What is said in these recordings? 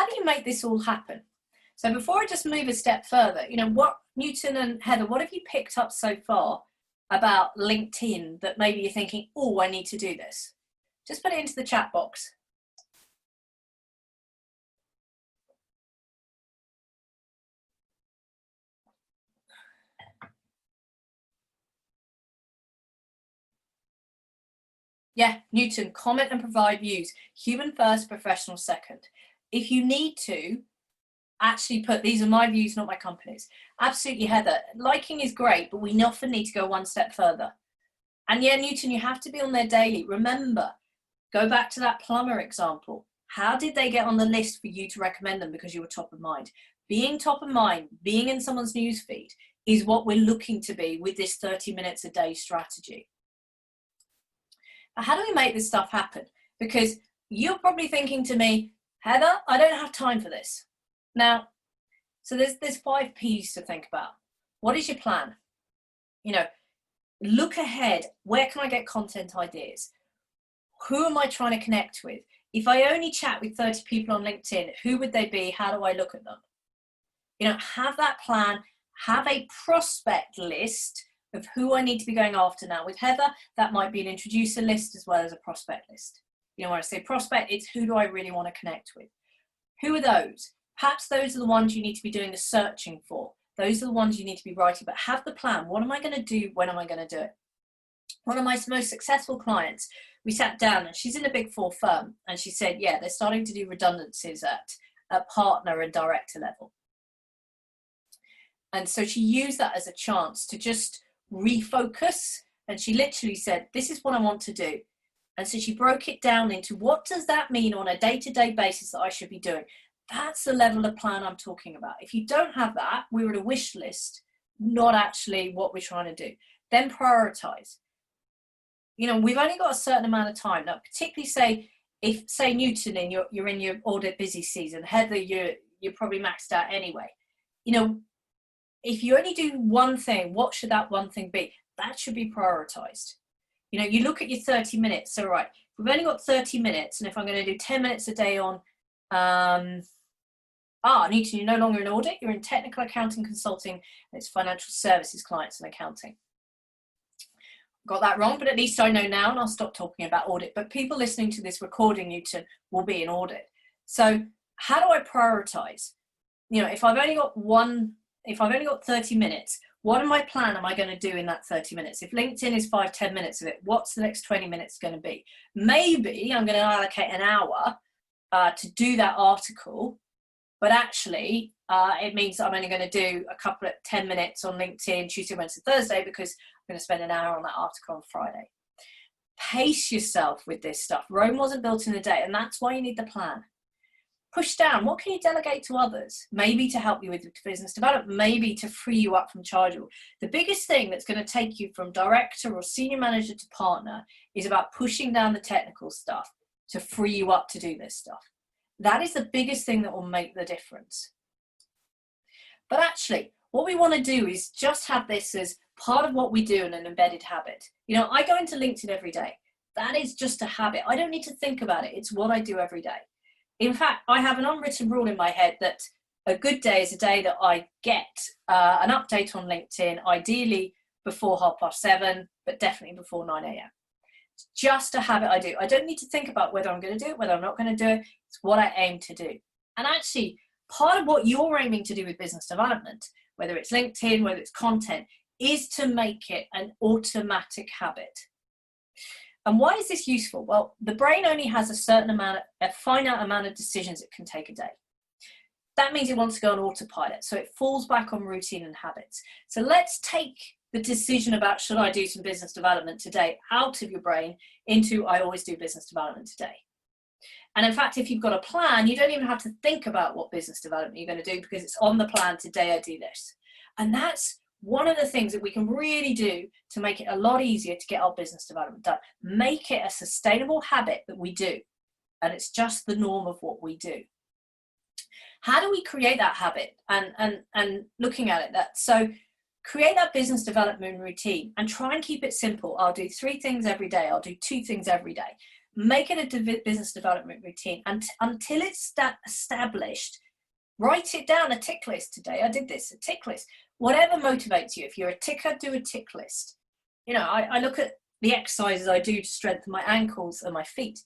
do you make this all happen? So before I just move a step further, you know, what, Newton and Heather, what have you picked up so far about LinkedIn that maybe you're thinking, oh, I need to do this? Just put it into the chat box. Yeah, Newton, comment and provide views. Human first, professional second. If you need to, actually put, these are my views, not my company's. Absolutely, Heather. Liking is great, but we often need to go one step further. And yeah, Newton, you have to be on there daily. Remember, go back to that plumber example. How did they get on the list for you to recommend them because you were top of mind? Being top of mind, being in someone's newsfeed is what we're looking to be with this 30 minutes a day strategy. Now, how do we make this stuff happen? Because you're probably thinking to me, Heather, I don't have time for this. Now, so there's 5 P's to think about. What is your plan? You know, look ahead. Where can I get content ideas? Who am I trying to connect with? If I only chat with 30 people on LinkedIn, who would they be? How do I look at them? You know, have that plan, have a prospect list of who I need to be going after now. With Heather, that might be an introducer list as well as a prospect list. You know, when I say prospect, it's who do I really want to connect with? Who are those? Perhaps those are the ones you need to be doing the searching for. Those are the ones you need to be writing, but have the plan. What am I going to do? When am I going to do it? One of my most successful clients, we sat down and she's in a big 4 firm and she said, yeah, they're starting to do redundancies at partner and director level. And so she used that as a chance to just refocus. And she literally said, this is what I want to do. And so she broke it down into what does that mean on a day-to-day basis that I should be doing? That's the level of plan I'm talking about. If you don't have that, we're at a wish list, not actually what we're trying to do. Then prioritize. You know, we've only got a certain amount of time. Now, particularly say Newton, and you're in your audit busy season, Heather, you're probably maxed out anyway. You know, if you only do one thing, what should that one thing be? That should be prioritized. You know, you look at your 30 minutes. So, right, we've only got 30 minutes. And if I'm going to do 10 minutes a day on, Newton, you're no longer in audit. You're in technical accounting consulting. And it's financial services clients and accounting. Got that wrong, but at least I know now and I'll stop talking about audit. But people listening to this recording, Newton, will be in audit. So how do I prioritize? You know, if I've only got 30 minutes, what am I plan am I going to do in that 30 minutes? If LinkedIn is 5-10 minutes of it, what's the next 20 minutes going to be? Maybe I'm going to allocate an hour to do that article, but actually it means that I'm only going to do a couple of 10 minutes on LinkedIn Tuesday, Wednesday, Thursday, because I'm going to spend an hour on that article on Friday. Pace yourself with this stuff. Rome wasn't built in a day, and that's why you need the plan. Push down. What can you delegate to others? Maybe to help you with business development, maybe to free you up from chargeable. The biggest thing that's going to take you from director or senior manager to partner is about pushing down the technical stuff to free you up to do this stuff. That is the biggest thing that will make the difference. But actually, what we want to do is just have this as part of what we do in an embedded habit. You know, I go into LinkedIn every day. That is just a habit. I don't need to think about it. It's what I do every day. In fact, I have an unwritten rule in my head that a good day is a day that I get an update on LinkedIn, ideally before 7:30, but definitely before 9 a.m. It's just a habit I do. I don't need to think about whether I'm going to do it, whether I'm not going to do it. It's what I aim to do. And actually, part of what you're aiming to do with business development, whether it's LinkedIn, whether it's content, is to make it an automatic habit. And why is this useful? Well, the brain only has a finite amount of decisions it can take a day. That means it wants to go on autopilot. So it falls back on routine and habits. So let's take the decision about should I do some business development today out of your brain into I always do business development today. And in fact, if you've got a plan, you don't even have to think about what business development you're going to do because it's on the plan. Today I do this. And that's one of the things that we can really do to make it a lot easier to get our business development done. Make it a sustainable habit that we do. And it's just the norm of what we do. How do we create that habit? And looking at it, so create that business development routine and try and keep it simple. I'll do 3 things every day. I'll do 2 things every day. make it a business development routine, and until it's established. Write it down, a tick list. Today I did this, a tick list. Whatever motivates you. If you're a ticker, do a tick list. You know, I look at the exercises I do to strengthen my ankles and my feet.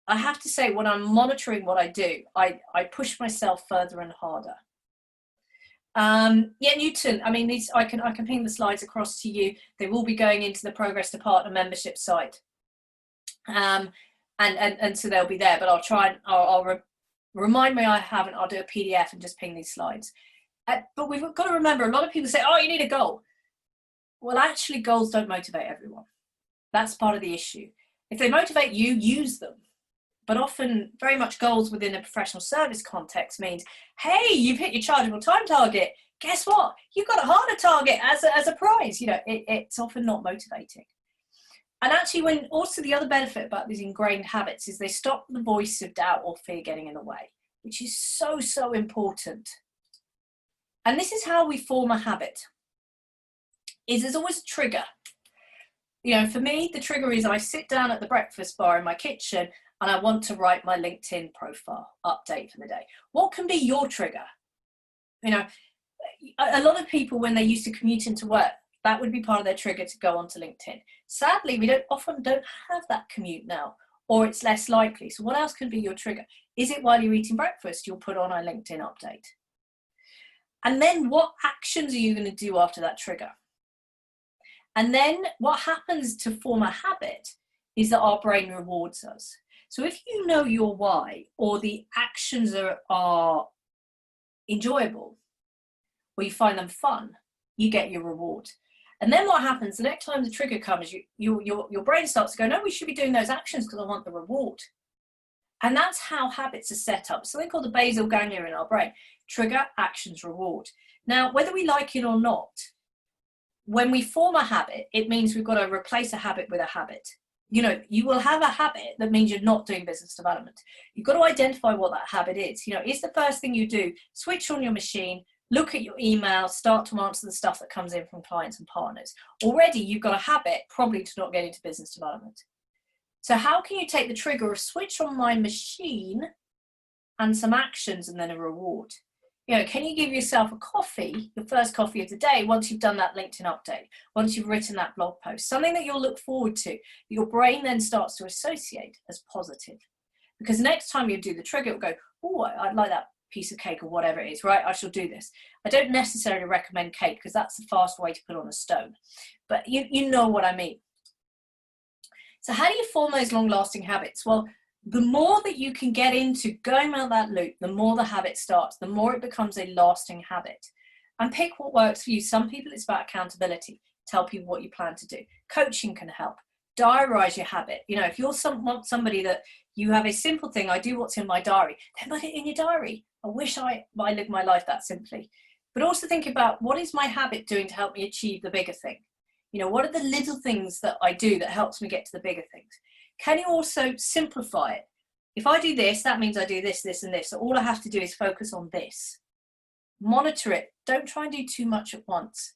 I have to say, when I'm monitoring what I do, I push myself further and harder. Yeah, Newton, I mean, these, I can ping the slides across to you. They will be going into the Progress to Partner membership site. And so they'll be there, but I'll try and I'll remind me I haven't, I'll do a PDF and just ping these slides. But we've got to remember, a lot of people say, oh, you need a goal. Well, actually, goals don't motivate everyone. That's part of the issue. If they motivate you, use them. But often, very much goals within a professional service context means, hey, you've hit your chargeable time target. Guess what? You've got a harder target as a prize. You know, it's often not motivating. And actually, when also the other benefit about these ingrained habits is they stop the voice of doubt or fear getting in the way, which is so, so important. And this is how we form a habit. There's always a trigger. You know, for me, the trigger is I sit down at the breakfast bar in my kitchen and I want to write my LinkedIn profile update for the day. What can be your trigger? You know, a lot of people, when they used to commute into work, that would be part of their trigger to go onto LinkedIn. Sadly, we often don't have that commute now, or it's less likely. So what else can be your trigger? Is it while you're eating breakfast, you'll put on a LinkedIn update? And then what actions are you going to do after that trigger? And then what happens to form a habit is that our brain rewards us. So if you know your why, or the actions are enjoyable, or you find them fun, you get your reward. And then what happens, the next time the trigger comes, your brain starts to go, no, we should be doing those actions because I want the reward. And that's how habits are set up. Something called the basal ganglia in our brain. Trigger, actions, reward. Now, whether we like it or not, when we form a habit, it means we've got to replace a habit with a habit. You know, you will have a habit that means you're not doing business development. You've got to identify what that habit is. You know, is the first thing you do, switch on your machine, look at your email, start to answer the stuff that comes in from clients and partners. Already you've got a habit probably to not get into business development. So how can you take the trigger of switch on my machine and some actions and then a reward? You know, can you give yourself a coffee, your first coffee of the day, once you've done that LinkedIn update, once you've written that blog post, something that you'll look forward to, your brain then starts to associate as positive. Because next time you do the trigger, it'll go, oh, I'd like that piece of cake or whatever it is, right? I shall do this. I don't necessarily recommend cake because that's the fast way to put on a stone. But you know what I mean. So how do you form those long-lasting habits? Well, the more that you can get into going around that loop, the more the habit starts, the more it becomes a lasting habit. And pick what works for you. Some people, it's about accountability. Tell people what you plan to do. Coaching can help. Diarize your habit. You know, if you're somebody that you have a simple thing, I do what's in my diary, then put it in your diary. I wish I lived my life that simply. But also think about, what is my habit doing to help me achieve the bigger thing? You know, what are the little things that I do that helps me get to the bigger things? Can you also simplify it? If I do this, that means I do this, this, and this. So all I have to do is focus on this. Monitor it. Don't try and do too much at once.